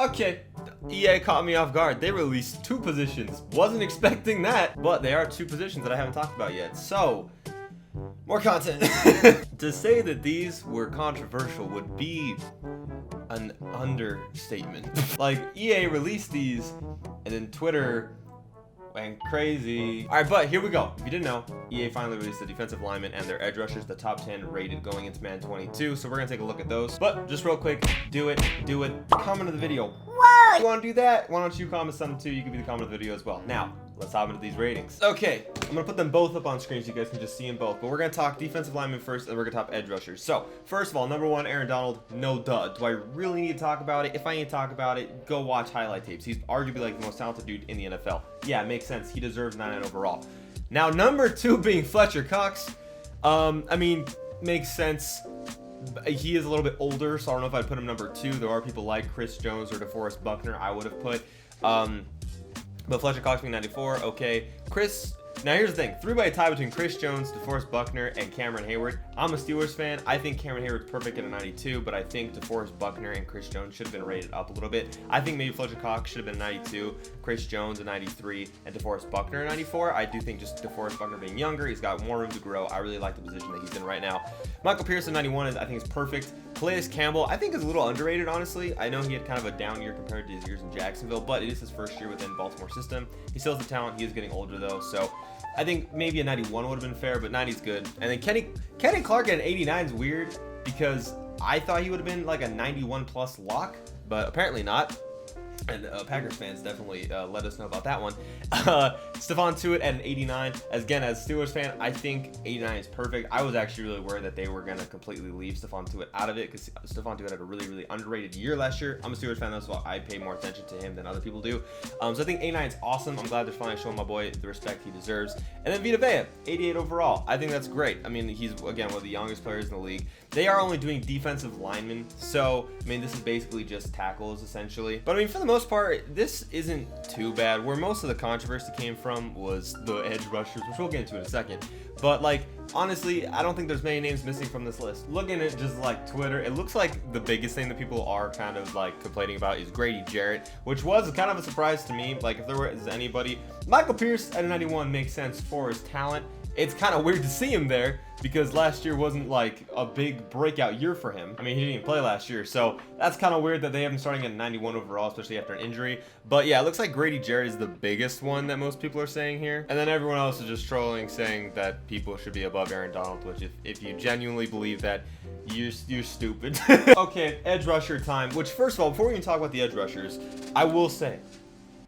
Okay, EA caught me off guard. They released 2 positions. Wasn't expecting that, but they are 2 positions that I haven't talked about yet. So, more content. To say that these were controversial would be an understatement. Like, EA released these, and then Twitter went crazy. All right, but here we go. If you didn't know, EA finally released the defensive linemen and their edge rushers, the top 10 rated going into Madden 22. So we're gonna take a look at those. But just real quick, do it. Comment on the video. Whoa! You wanna do that? Why don't you comment something too? You can be the comment of the video as well. Now, let's hop into these ratings. Okay, I'm gonna put them both up on screen so you guys can just see them both. But we're gonna talk defensive linemen first, and we're gonna talk edge rushers. So, first of all, number 1, Aaron Donald, no duh. Do I really need to talk about it? If I need to talk about it, go watch highlight tapes. He's arguably like the most talented dude in the NFL. Yeah, it makes sense. He deserves 99 overall. Now, number 2 being Fletcher Cox. I mean, makes sense. He is a little bit older, so I don't know if I'd put him number 2. There are people like Chris Jones or DeForest Buckner I would have put. But Fletcher Cox being 94, okay. Now here's the thing, 3 by a tie between Chris Jones, DeForest Buckner, and Cameron Hayward. I'm a Steelers fan. I think Cameron Hayward's perfect at a 92, but I think DeForest Buckner and Chris Jones should have been rated up a little bit. I think maybe Fletcher Cox should have been a 92, Chris Jones a 93, and DeForest Buckner a 94. I do think just DeForest Buckner being younger, he's got more room to grow. I really like the position that he's in right now. Michael Pierce at 91 I think is perfect. Calais Campbell, I think is a little underrated, honestly. I know he had kind of a down year compared to his years in Jacksonville, but it is his first year within Baltimore system. He still has the talent. He is getting older though, so I think maybe a 91 would have been fair, but 90's good. And then Kenny Clark at an 89 is weird because I thought he would have been like a 91 plus lock, but apparently not. And Packers fans definitely let us know about that one. Stephon Tuitt at an 89. Again, as a Steelers fan, I think 89 is perfect. I was actually really worried that they were going to completely leave Stephon Tuitt out of it because Stephon Tuitt had a really, really underrated year last year. I'm a Steelers fan, that's why I pay more attention to him than other people do. So I think 89 is awesome. I'm glad they're finally showing my boy the respect he deserves. And then Vita Vea, 88 overall. I think that's great. I mean, he's, again, one of the youngest players in the league. They are only doing defensive linemen, so, I mean, this is basically just tackles, essentially. But, I mean, for the most part, this isn't too bad. Where most of the controversy came from was the edge rushers, which we'll get into in a second. But, like, honestly, I don't think there's many names missing from this list. Looking at just, like, Twitter, it looks like the biggest thing that people are kind of, like, complaining about is Grady Jarrett, which was kind of a surprise to me. Like, if there was anybody... Michael Pierce at a 91 makes sense for his talent. It's kind of weird to see him there because last year wasn't like a big breakout year for him. I mean, he didn't even play last year, so that's kind of weird that they have him starting at 91 overall, especially after an injury. But yeah, it looks like Grady Jarrett is the biggest one that most people are saying here. And then everyone else is just trolling, saying that people should be above Aaron Donald, which if you genuinely believe that, you're stupid. Okay, edge rusher time, which first of all, before we even talk about the edge rushers, I will say,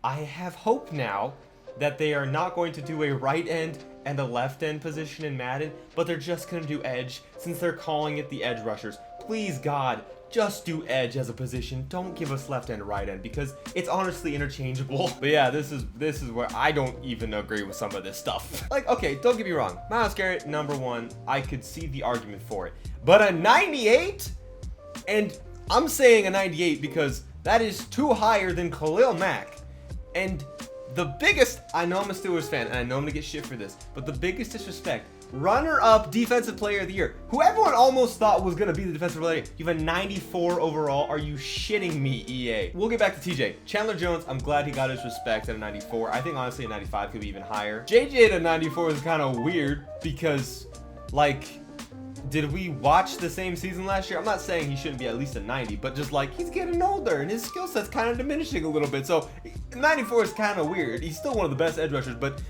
I have hope now that they are not going to do a right end and a left end position in Madden, but they're just going to do edge since they're calling it the edge rushers. Please, God, just do edge as a position. Don't give us left end, right end, because it's honestly interchangeable. But yeah, this is where I don't even agree with some of this stuff. Like, okay, don't get me wrong. Myles Garrett, number 1, I could see the argument for it. But a 98? And I'm saying a 98 because that is too higher than Khalil Mack. And the biggest, I know I'm a Steelers fan, and I know I'm gonna get shit for this, but the biggest disrespect, runner-up defensive player of the year, who everyone almost thought was gonna be the defensive player of the year. You have a 94 overall. Are you shitting me, EA? We'll get back to TJ. Chandler Jones, I'm glad he got his respect at a 94. I think honestly a 95 could be even higher. JJ at a 94 is kind of weird because, like, did we watch the same season last year? I'm not saying he shouldn't be at least a 90, but just like he's getting older and his skill set's kind of diminishing a little bit. So 94 is kind of weird. He's still one of the best edge rushers, but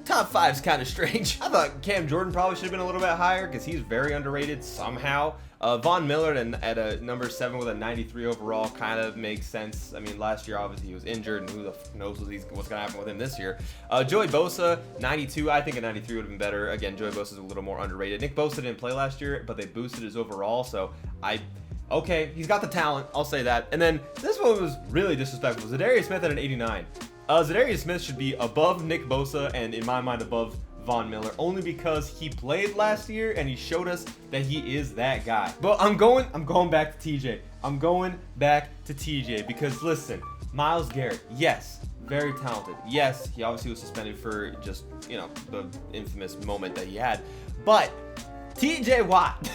top 5 is kind of strange. I thought Cam Jordan probably should have been a little bit higher because he's very underrated somehow. Von Miller at a number 7 with a 93 overall kind of makes sense. I mean, last year obviously he was injured, and who the knows what's gonna happen with him this year. Joey Bosa, 92. I think a 93 would have been better. Again, Joey Bosa is a little more underrated. Nick Bosa didn't play last year, but they boosted his overall, so okay, he's got the talent. I'll say that. And then this one was really disrespectful. Zadarius Smith at an 89. Zadarius Smith should be above Nick Bosa and in my mind above Von Miller, only because he played last year and he showed us that he is that guy. But I'm going back to TJ. I'm going back to TJ because listen, Myles Garrett, yes, very talented. Yes, he obviously was suspended for just, you know, the infamous moment that he had. But TJ Watt,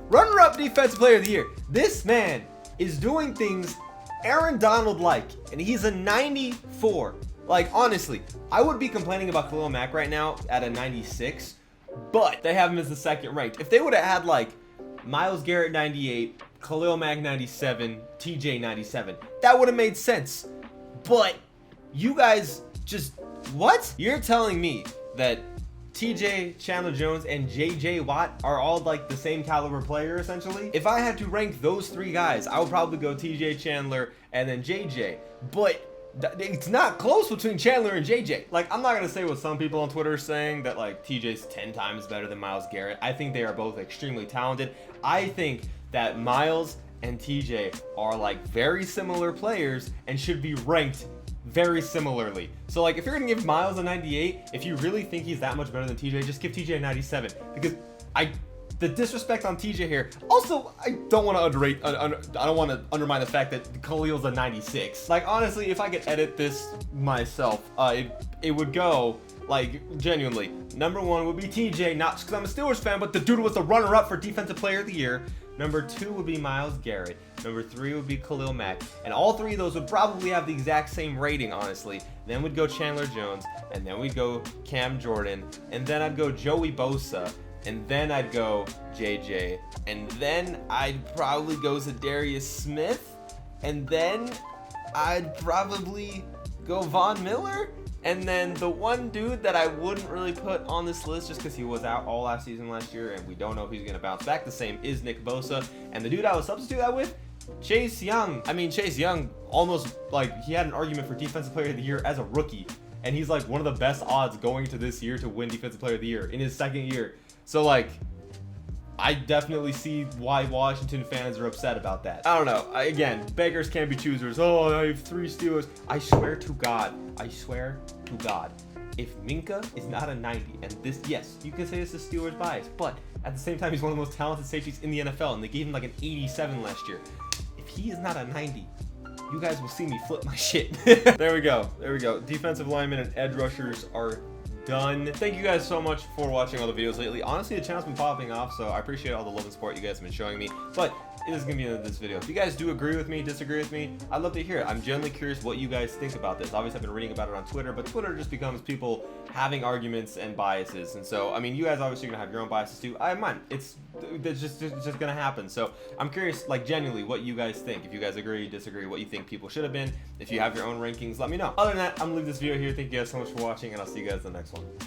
runner-up defensive player of the year. This man is doing things Aaron Donald-like, and he's a 94. Like, honestly, I would be complaining about Khalil Mack right now at a 96, but they have him as the second ranked. If they would have had, like, Myles Garrett 98, Khalil Mack 97, TJ 97, that would have made sense. But you guys just, what? You're telling me that TJ, Chandler Jones, and JJ Watt are all like the same caliber player, essentially? If I had to rank those three guys, I would probably go TJ, Chandler, and then JJ. But it's not close between Chandler and JJ. Like, I'm not gonna say what some people on Twitter are saying, that like TJ's 10 times better than Myles Garrett. I think they are both extremely talented. I think that Myles and TJ are like very similar players and should be ranked very similarly. So like, if you're gonna give Myles a 98, if you really think he's that much better than TJ, just give TJ a 97, because the disrespect on TJ here. Also, I don't want to underrate. I don't want to undermine the fact that Khalil's a 96. Like, honestly, if I could edit this myself, it would go like, genuinely. Number 1 would be TJ, not just because I'm a Steelers fan, but the dude was the runner-up for Defensive Player of the Year. Number 2 would be Myles Garrett. Number 3 would be Khalil Mack. And all three of those would probably have the exact same rating, honestly. Then we'd go Chandler Jones, and then we'd go Cam Jordan, and then I'd go Joey Bosa, and then I'd go JJ, and then I'd probably go Zadarius Smith, and then I'd probably go Von Miller. And then the one dude that I wouldn't really put on this list just because he was out all last season last year and we don't know if he's going to bounce back the same is Nick Bosa. And the dude I would substitute that with, Chase Young. I mean, Chase Young almost, like, he had an argument for Defensive Player of the Year as a rookie. And he's like one of the best odds going into this year to win Defensive Player of the Year in his second year. So like, I definitely see why Washington fans are upset about that. I don't know. Again, beggars can't be choosers. Oh, I have 3 Steelers. I swear to God, if Minka is not a 90, and this, yes, you can say this is Steelers bias, but at the same time, he's one of the most talented safeties in the NFL, and they gave him like an 87 last year. If he is not a 90, you guys will see me flip my shit. There we go. Defensive linemen and edge rushers are done. Thank you guys so much for watching all the videos lately. Honestly, the channel's been popping off, so I appreciate all the love and support you guys have been showing me. But it is gonna be the end of this video. If you guys do agree with me, disagree with me, I'd love to hear it. I'm genuinely curious what you guys think about this. Obviously, I've been reading about it on Twitter, but Twitter just becomes people having arguments and biases. And so, I mean, you guys obviously are gonna have your own biases too. I have mine. It's just gonna happen. So I'm curious, like, genuinely what you guys think. If you guys agree, disagree, what you think people should have been. If you have your own rankings, let me know. Other than that, I'm gonna leave this video here. Thank you guys so much for watching, and I'll see you guys in the next one.